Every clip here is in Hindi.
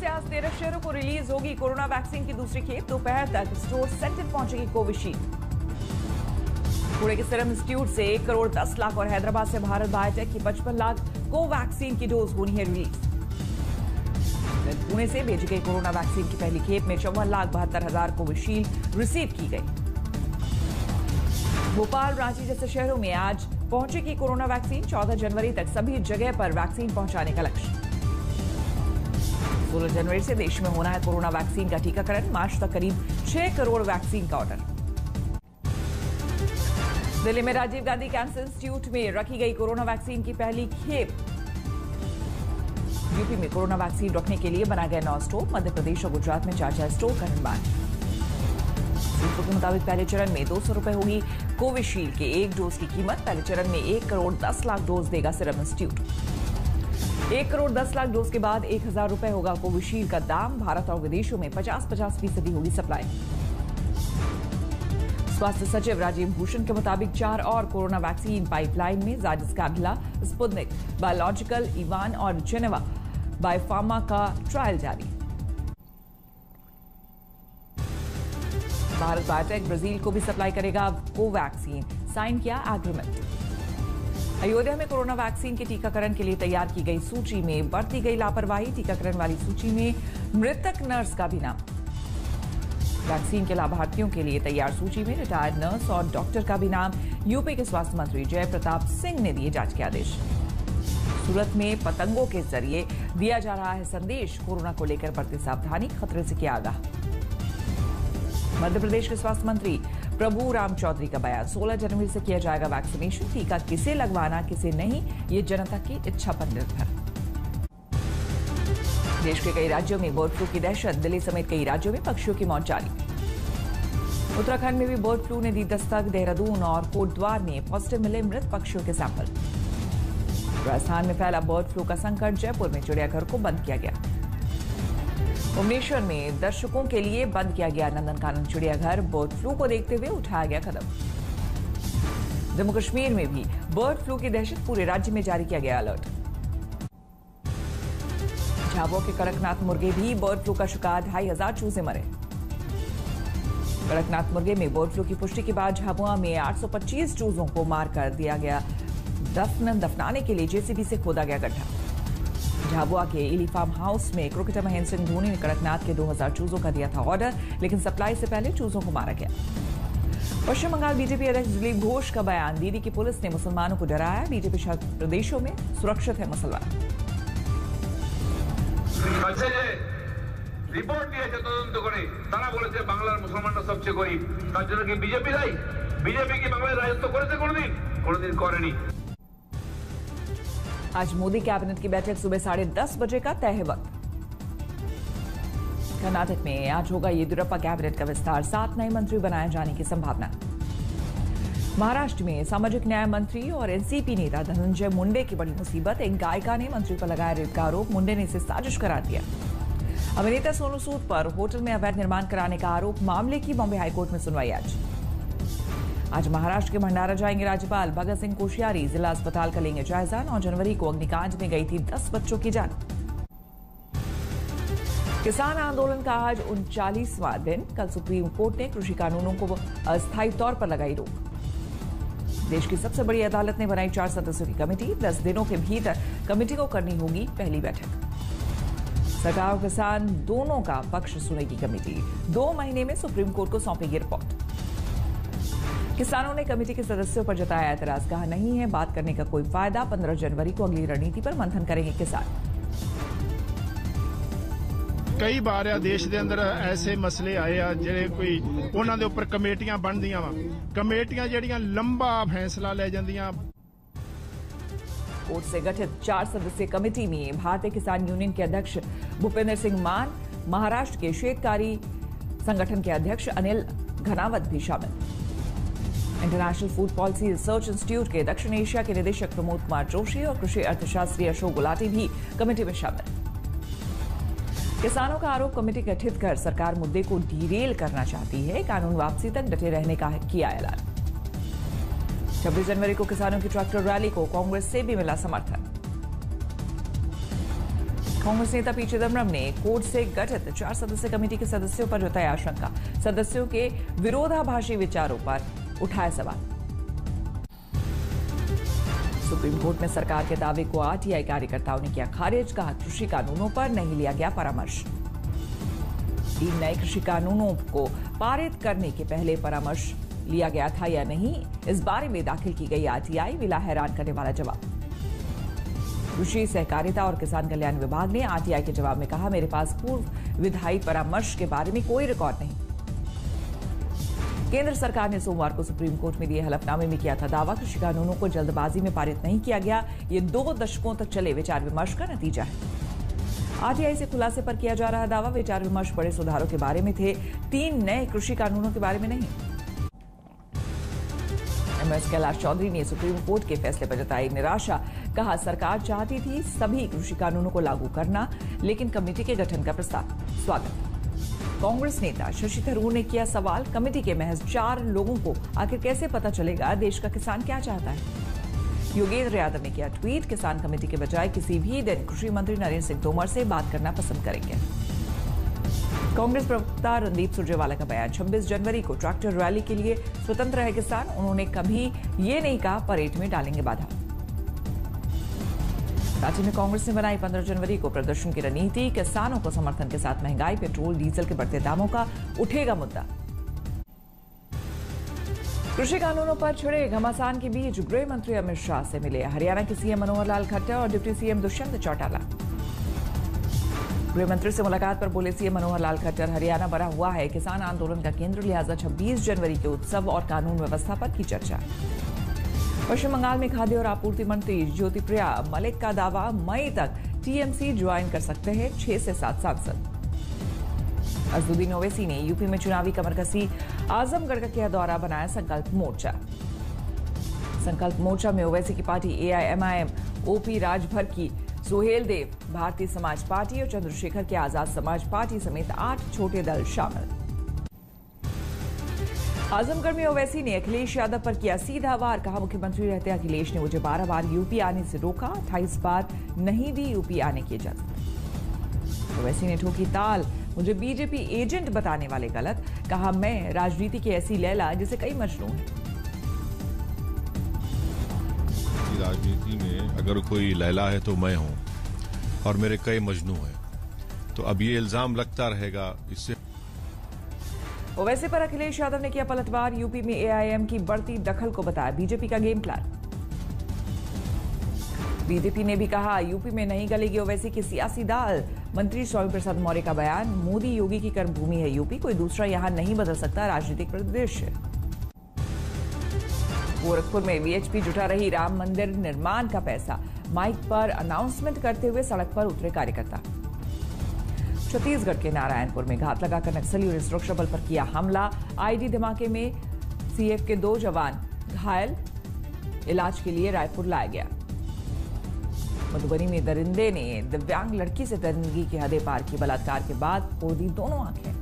से आज 13 शहरों को रिलीज होगी कोरोना वैक्सीन की दूसरी खेप। दोपहर तक स्टोर सेंटर पहुंचेगी कोविशील्ड। पुणे के सीरम इंस्टीट्यूट से 1 करोड़ 10 लाख और हैदराबाद से भारत बायोटेक की 55 लाख कोवैक्सीन की डोज होनी है रिलीज। पुणे से भेजी गई कोरोना वैक्सीन की पहली खेप में 54,72,000 कोविशील्ड रिसीव की गई। भोपाल, रांची जैसे शहरों में आज पहुंचेगी कोरोना वैक्सीन। 14 जनवरी तक सभी जगह पर वैक्सीन पहुंचाने का लक्ष्य। 16 जनवरी से देश में होना है कोरोना वैक्सीन का टीकाकरण। मार्च तक करीब 6 करोड़ वैक्सीन का ऑर्डर। दिल्ली में राजीव गांधी कैंसर इंस्टीट्यूट में रखी गई कोरोना वैक्सीन की पहली खेप। यूपी में कोरोना वैक्सीन रखने के लिए बनाए गए 9 स्टोर। मध्य प्रदेश और गुजरात में 4 स्टोर का निर्माण। सूत्रों के मुताबिक पहले चरण में 200 रुपए होगी कोविशील्ड के एक डोज की कीमत। पहले चरण में 1 करोड़ 10 लाख डोज देगा serum institute. 1 crore 10 lakh dose के बाद 1,000 रुपए होगा कोविशील्ड का दाम। भारत और विदेशों में 50-50% होगी सप्लाई। स्वास्थ्य सचिव राजीव भूषण के मुताबिक 4 और कोरोना वैक्सीन पाइपलाइन में। Zydus Cadila, Sputnik biological, Ivan और जेनेवा बायोफार्मा का ट्रायल जारी। भारत बायोटेक ब्राजील को भी सप्लाई करेगा कोवैक्सीन। साइन किया एग्रीमेंट। अयोध्या में कोरोना वैक्सीन के टीकाकरण के लिए तैयार की गई सूची में बरती गई लापरवाही। टीकाकरण वाली सूची में मृतक नर्स का भी नाम। वैक्सीन के लाभार्थियों के लिए तैयार सूची में रिटायर्ड नर्स और डॉक्टर का भी नाम। यूपी के स्वास्थ्य मंत्री जय प्रताप सिंह ने दिए जांच के आदेश। सूरत में पतंगों के जरिए दिया जा रहा है संदेश। कोरोना को लेकर बरती सावधानी, खतरे से किया आगाह। मध्य प्रदेश के स्वास्थ्य मंत्री प्रभु राम चौधरी का बयान। 16 जनवरी से किया जाएगा वैक्सीनेशन। टीका किसे लगवाना किसे नहीं, ये जनता की इच्छा पर निर्भर। देश के कई राज्यों में बर्ड फ्लू की दहशत। दिल्ली समेत कई राज्यों में पक्षियों की मौत जारी। उत्तराखंड में भी बर्ड फ्लू ने दी दस्तक। देहरादून और कोटद्वार में पॉजिटिव मिले मृत पक्षियों के सैंपल। राजस्थान में फैला बर्ड फ्लू का संकट। जयपुर में चिड़ियाघर को बंद किया गया। भुवनेश्वर में दर्शकों के लिए बंद किया गया नंदनकानन चिड़ियाघर। बर्ड फ्लू को देखते हुए उठाया गया कदम। जम्मू कश्मीर में भी बर्ड फ्लू की दहशत। पूरे राज्य में जारी किया गया अलर्ट। झाबुआ के कड़कनाथ मुर्गे भी बर्ड फ्लू का शिकार। 2,500 चूजे मरे। कड़कनाथ मुर्गे में बर्ड फ्लू की पुष्टि के बाद झाबुआ में 825 चूजों को मारकर दिया गया दफनाने के लिए जेसीबी से खोदा गया गड्ढा। झाबुआ के इली फार्म हाउस में क्रिकेटर महेंद्र सिंह धोनी ने कड़कनाथ के 2,000 चूजों का दिया था ऑर्डर, लेकिन सप्लाई से पहले चूजों को मारा गया। पश्चिम बंगाल बीजेपी अध्यक्ष दिलीप घोष का बयान। दिल्ली की पुलिस ने मुसलमानों को डराया। बीजेपी शासित प्रदेशों में सुरक्षित है मुसलमान। रिपोर्ट दिएছে তদন্ত করে তারা বলেছে বাংলার মুসলমানরা সবচেয়ে গরিব। তার জন্য কি বিজেপি দায়ী? বিজেপি কি বাংলায় রাজত্ব করেছে কোনোদিন করেনি। आज मोदी कैबिनेट की बैठक सुबह 10:30 बजे का तय है वक्त। कर्नाटक में आज होगा येदियुरप्पा कैबिनेट का विस्तार। 7 नए मंत्री बनाए जाने की संभावना। महाराष्ट्र में सामाजिक न्याय मंत्री और एनसीपी नेता धनंजय मुंडे की बड़ी मुसीबत। एक गायिका ने मंत्री पर लगाया रेप का आरोप। मुंडे ने इसे साजिश करार दिया। अभिनेता सोनू सूद पर होटल में अवैध निर्माण कराने का आरोप। मामले की बॉम्बे हाईकोर्ट में सुनवाई आज महाराष्ट्र के भंडारा जाएंगे राज्यपाल भगत सिंह कोश्यारी। जिला अस्पताल का लेंगे जायजा। 9 जनवरी को अग्निकांड में गई थी 10 बच्चों की जान। किसान आंदोलन का आज 39वां दिन। कल सुप्रीम कोर्ट ने कृषि कानूनों को अस्थायी तौर पर लगाई रोक। देश की सबसे बड़ी अदालत ने बनाई 4 सदस्यों की कमेटी। 10 दिनों के भीतर कमेटी को करनी होगी पहली बैठक। सरकार और किसान दोनों का पक्ष सुनेगी कमेटी। 2 महीने में सुप्रीम कोर्ट को सौंपेगी रिपोर्ट। किसानों ने कमेटी के सदस्यों पर जताया एतराज। कहा नहीं है बात करने का कोई फायदा। 15 जनवरी को अगली रणनीति पर मंथन करेंगे किसान। कई बार देश के अंदर ऐसे मसले आए आ ਜਿਹੜੇ ਕੋਈ ਉਹਨਾਂ ਦੇ ਉੱਪਰ ਕਮੇਟੀਆਂ ਬਣਦੀਆਂ ਵਾ। ਕਮੇਟੀਆਂ ਜਿਹੜੀਆਂ लंबा फैसला ले ਜਾਂਦੀਆਂ। कोर्ट से गठित 4 सदस्यीय कमेटी में भारतीय किसान यूनियन के अध्यक्ष भूपेंद्र सिंह मान, महाराष्ट्र के शेतकारी संगठन के अध्यक्ष अनिल घनावत भी शामिल। International food policy research institute के दक्षिण एशिया के निदेशक प्रमोद कुमार जोशी और कृषि अर्थशास्त्री अशोक गुलाटी भी कमेटी में शामिल। किसानों का आरोप कमेटी गठित कर सरकार मुद्दे को डीरेल करना चाहती है। कानून वापसी तक डटे रहने का किया ऐलान। 26 जनवरी को किसानों की ट्रैक्टर रैली को कांग्रेस से भी मिला समर्थन। कांग्रेस नेता पी चिदम्बरम ने कोर्ट से गठित 4 सदस्यीय कमेटी के सदस्यों पर जताई आशंका। सदस्यों के विरोधाभासी विचारों पर उठाए सवाल। सुप्रीम कोर्ट में सरकार के दावे को आरटीआई कार्यकर्ताओं ने किया खारिज। कहा कृषि कानूनों पर नहीं लिया गया परामर्श। 3 नए कृषि कानूनों को पारित करने के पहले परामर्श लिया गया था या नहीं, इस बारे में दाखिल की गई आरटीआई मिला हैरान करने वाला जवाब। कृषि सहकारिता और किसान कल्याण विभाग ने आरटीआई के जवाब में कहा, मेरे पास पूर्व विधायी परामर्श के बारे में कोई रिकॉर्ड नहीं। केंद्र सरकार ने सोमवार को सुप्रीम कोर्ट में दिए हलफनामे में किया था दावा, कृषि कानूनों को जल्दबाजी में पारित नहीं किया गया। ये 2 दशकों तक चले विचार विमर्श का नतीजा है। आरटीआई से खुलासे पर किया जा रहा दावा, विचार विमर्श बड़े सुधारों के बारे में थे, 3 नए कृषि कानूनों के बारे में नहीं। एमएस कैलाश चौधरी ने सुप्रीम कोर्ट के फैसले पर जताई निराशा। कहा सरकार चाहती थी सभी कृषि कानूनों को लागू करना, लेकिन कमेटी के गठन का प्रस्ताव स्वागत। कांग्रेस नेता शशि थरूर ने किया सवाल, कमेटी के महज 4 लोगों को आखिर कैसे पता चलेगा देश का किसान क्या चाहता है। योगेंद्र यादव ने किया ट्वीट, किसान कमेटी के बजाय किसी भी दिन कृषि मंत्री नरेंद्र सिंह तोमर से बात करना पसंद करेंगे। कांग्रेस प्रवक्ता रणदीप सुरजेवाला का बयान, 26 जनवरी को ट्रैक्टर रैली के लिए स्वतंत्र है किसान। उन्होंने कभी ये नहीं कहा परेड में डालेंगे बाधा। राज्य में कांग्रेस ने बनाई 15 जनवरी को प्रदर्शन की रणनीति, किसानों को समर्थन के साथ महंगाई, पेट्रोल डीजल के बढ़ते दामों का उठेगा मुद्दा। कृषि कानूनों पर छिड़े घमासान के बीच गृह मंत्री अमित शाह से मिले हरियाणा के सीएम मनोहर लाल खट्टर और डिप्टी सीएम दुष्यंत चौटाला। गृह मंत्री से मुलाकात पर बोले सीएम मनोहर लाल खट्टर, हरियाणा बना हुआ है किसान आंदोलन का केंद्र, लिहाजा 26 जनवरी के उत्सव और कानून व्यवस्था पर की चर्चा। पश्चिम बंगाल में खाद्य और आपूर्ति मंत्री ज्योतिप्रिया मलिक का दावा, मई तक टीएमसी ज्वाइन कर सकते हैं 6 से 7 सांसद। अजदुद्दीन ओवैसी ने यूपी में चुनावी कमर कसी, आजमगढ़ का किया दौरा, बनाया संकल्प मोर्चा। संकल्प मोर्चा में ओवैसी की पार्टी एआईएमआईएम, ओपी राजभर की सुहेल देव, भारतीय समाज पार्टी और चंद्रशेखर के आजाद समाज पार्टी समेत 8 छोटे दल शामिल। आजमगढ़ में ओवैसी ने अखिलेश यादव पर किया सीधा वार। कहा मुख्यमंत्री रहते अखिलेश ने मुझे 12 बार यूपी आने से रोका, 28 बार नहीं दी यूपी आने की इजाजत। ओवैसी ने ठोकी ताल, मुझे बीजेपी एजेंट बताने वाले गलत। कहा मैं राजनीति की ऐसी लैला जिसे कई मजनू हैं। राजनीति में अगर कोई लैला है तो मैं हूं और मेरे कई मजनू हैं, तो अब ये इल्जाम लगता रहेगा। इससे ओवैसी पर अखिलेश यादव ने किया पलटवार, यूपी में एआईएम की बढ़ती दखल को बताया बीजेपी का गेम प्लान। बीजेपी ने भी कहा यूपी में नहीं गलेगी ओवैसी की सियासी दाल। मंत्री स्वामी प्रसाद मौर्य का बयान, मोदी योगी की कर्मभूमि है यूपी, कोई दूसरा यहां नहीं बदल सकता राजनीतिक परिदृश्य। गोरखपुर में वीएचपी जुटा रही राम मंदिर निर्माण का पैसा, माइक पर अनाउंसमेंट करते हुए सड़क पर उतरे कार्यकर्ता। छत्तीसगढ़ के नारायणपुर में घात लगाकर नक्सली और सुरक्षा बल पर किया हमला, आईडी धमाके में सीएफ के 2 जवान घायल, इलाज के लिए रायपुर लाया गया। मधुबनी में दरिंदे ने दिव्यांग लड़की से दरिंदगी की हदें पार की, बलात्कार के बाद फोड़ दी दोनों आंखें।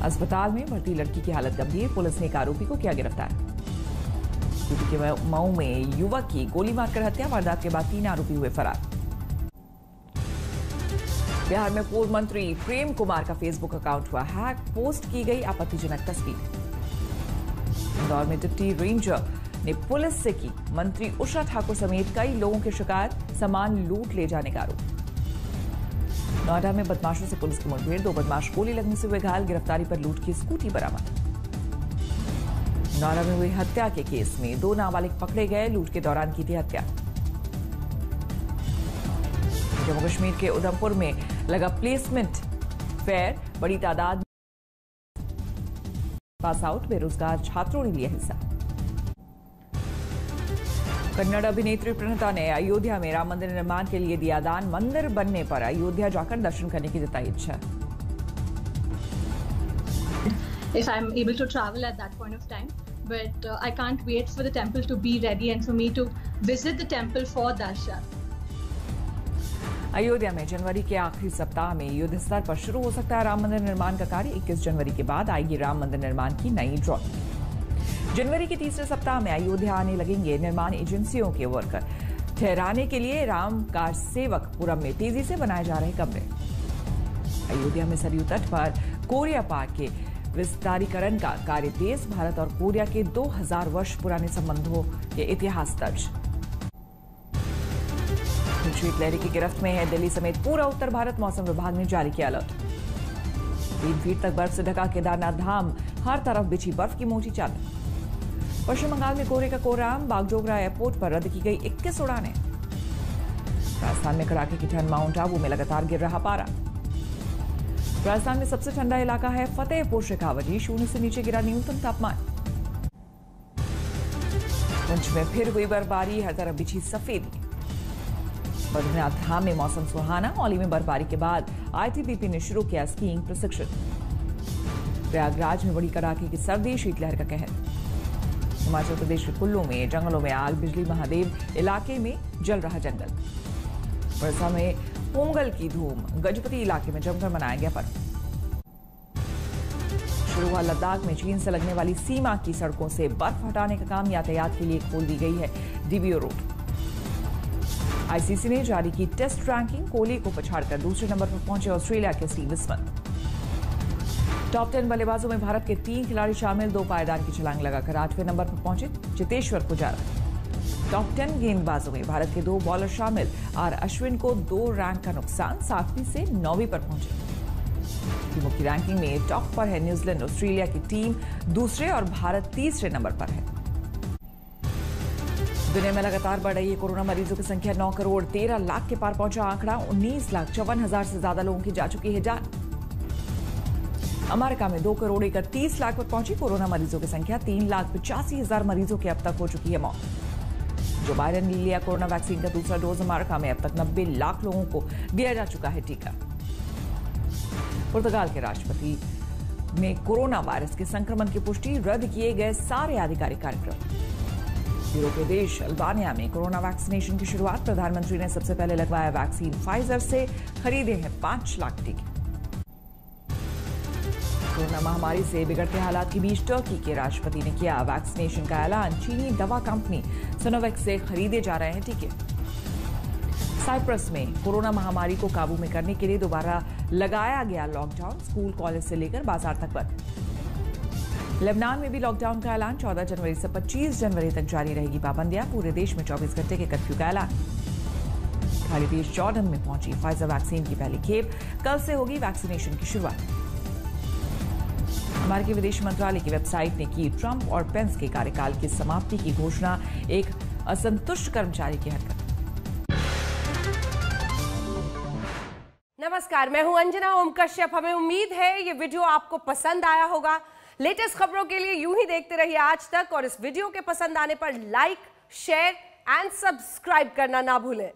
अस्पताल में भर्ती लड़की की हालत गंभीर, पुलिस ने एक आरोपी को किया गिरफ्तार। यूपी के मऊ में युवक की गोली मारकर हत्या, वारदात के बाद 3 आरोपी हुए फरार। बिहार में पूर्व मंत्री प्रेम कुमार का फेसबुक अकाउंट हुआ हैक, पोस्ट की गई आपत्तिजनक तस्वीर। इंदौर में डिप्टी रेंजर ने पुलिस से की मंत्री उषा ठाकुर समेत कई लोगों की शिकायत, सामान लूट ले जाने का आरोप। नोएडा में बदमाशों से पुलिस की मुठभेड़, 2 बदमाश गोली लगने से हुए घायल, गिरफ्तारी पर लूट की स्कूटी बरामद। नोएडा में हुई हत्या के केस में 2 नाबालिग पकड़े गए, लूट के दौरान की थी हत्या। जम्मू कश्मीर के उधमपुर में लगा प्लेसमेंट फेयर, बड़ी तादाद पास आउट बेरोजगार छात्रों ने लिया हिस्सा। कन्नड़ अभिनेत्री प्रणता ने अयोध्या में राम मंदिर निर्माण के लिए दिया दान, मंदिर बनने पर अयोध्या जाकर दर्शन करने की जताई इच्छा। If I'm able to travel at that point of time, but I can't wait for the temple to be ready and for me to visit the temple for darshan. Ayodhya में जनवरी के आखिरी सप्ताह में युद्ध स्तर पर शुरू हो सकता है राम मंदिर निर्माण का कार्य। 21 जनवरी के बाद आएगी राम मंदिर निर्माण की नई ड्राइंग। जनवरी के तीसरे सप्ताह में अयोध्या आने लगेंगे निर्माण एजेंसियों के वर्कर। ठहराने के लिए राम कार सेवकपुरम में तेजी से बनाए जा रहे कमरे। अयोध्या में सरयू तट पर कोरिया पार्क के विस्तारीकरण का कार्य तेज। भारत और कोरिया के 2000 वर्ष पुराने संबंधों के इतिहास दर्ज। शीतलहर की गिरफ्त में है दिल्ली समेत पूरा उत्तर भारत। मौसम विभाग ने जारी किया अलर्ट। 3 फीट तक बर्फ से ढका केदारनाथ धाम, हर तरफ बिछी बर्फ की मोटी चादर। पश्चिम बंगाल में कोहरे का कोहराम। बागडोगरा एयरपोर्ट पर रद्द की गई 21 उड़ानें। राजस्थान में कड़ाके की ठंड। माउंट आबू में लगातार गिर रहा पारा। राजस्थान में सबसे ठंडा इलाका है फतेहपुर शेखावटी। 0 से नीचे गिरा न्यूनतम तापमान। पुंछ में फिर हुई बर्फबारी, हर तरफ बिछी सफेदी। बद्रीनाथ धाम में मौसम सुहाना। औली में बर्फबारी के बाद आईटीबीपी ने शुरू किया स्कीइंग प्रशिक्षण। प्रयागराज में बड़ी कड़ाके की सर्दी, शीतलहर का कहर। हिमाचल प्रदेश के कुल्लू में जंगलों में आग। बिजली महादेव इलाके में जल रहा जंगल। वर्षा में पोंगल की धूम। गजपति इलाके में जमकर मनाया गया पर्व। शुरू हुआ लद्दाख में चीन से लगने वाली सीमा की सड़कों से बर्फ हटाने का काम। यातायात के लिए खोल दी गई है डीबीओ रोड। आईसीसी ने जारी की टेस्ट रैंकिंग। कोहली को पछाड़कर दूसरे नंबर पर पहुंचे ऑस्ट्रेलिया के स्टीव स्मिथ। टॉप 10 बल्लेबाजों में भारत के 3 खिलाड़ी शामिल। 2 पायदान की छलांग लगाकर 8वें नंबर पर पहुंचे चेतेश्वर पुजारा। टॉप 10 गेंदबाजों में भारत के 2 बॉलर शामिल। आर अश्विन को 2 रैंक का नुकसान। 7वीं से 9वीं पर पहुंचे। टीमों की रैंकिंग में टॉप पर है न्यूजीलैंड। ऑस्ट्रेलिया की टीम दूसरे और भारत तीसरे नंबर पर है। दुनिया में लगातार बढ़ रही है कोरोना मरीजों की संख्या। 9 करोड़ 13 लाख के पार पहुंचा आंकड़ा। 19,54,000 से ज्यादा लोगों की जा चुकी है जान। अमेरिका में 2 करोड़ 31 लाख पर पहुंची कोरोना मरीजों की संख्या। 3,85,000 मरीजों की अब तक हो चुकी है मौत। जो बाइडेन ने लिया कोरोना वैक्सीन का दूसरा डोज। अमेरिका में अब तक 90 लाख लोगों को दिया जा चुका है टीका। पुर्तगाल के राष्ट्रपति में कोरोना वायरस के संक्रमण की पुष्टि। रद्द किए गए सारे आधिकारिक कार्यक्रम। यूरोपीय देश अल्बानिया में कोरोना वैक्सीनेशन की शुरुआत। प्रधानमंत्री ने सबसे पहले लगवाया वैक्सीन। फाइजर से खरीदे हैं 5 लाख टीके। कोरोना महामारी से बिगड़ते हालात के बीच टर्की के राष्ट्रपति ने किया वैक्सीनेशन का ऐलान। चीनी दवा कंपनी सिनोवैक से खरीदे जा रहे हैं टीके। साइप्रस में कोरोना महामारी को काबू में करने के लिए दोबारा लगाया गया लॉकडाउन। स्कूल कॉलेज से लेकर बाजार तक बंद। लेबनान में भी लॉकडाउन का ऐलान। 14 जनवरी से 25 जनवरी तक जारी रहेगी पाबंदियां। पूरे देश में 24 घंटे के कर्फ्यू का ऐलान। खाड़ी देश जॉर्डन में पहुंची फाइजर वैक्सीन की पहली खेप। कल से होगी वैक्सीनेशन की शुरुआत। अमेरिकी विदेश मंत्रालय की वेबसाइट ने की ट्रंप और पेंस के कार्यकाल की समाप्ति की घोषणा। एक असंतुष्ट कर्मचारी की हरकत। नमस्कार, मैं हूं अंजना ओम कश्यप। हमें उम्मीद है ये वीडियो आपको पसंद आया होगा। लेटेस्ट खबरों के लिए यूं ही देखते रहिए आज तक और इस वीडियो के पसंद आने पर लाइक, शेयर एंड सब्सक्राइब करना ना भूलें।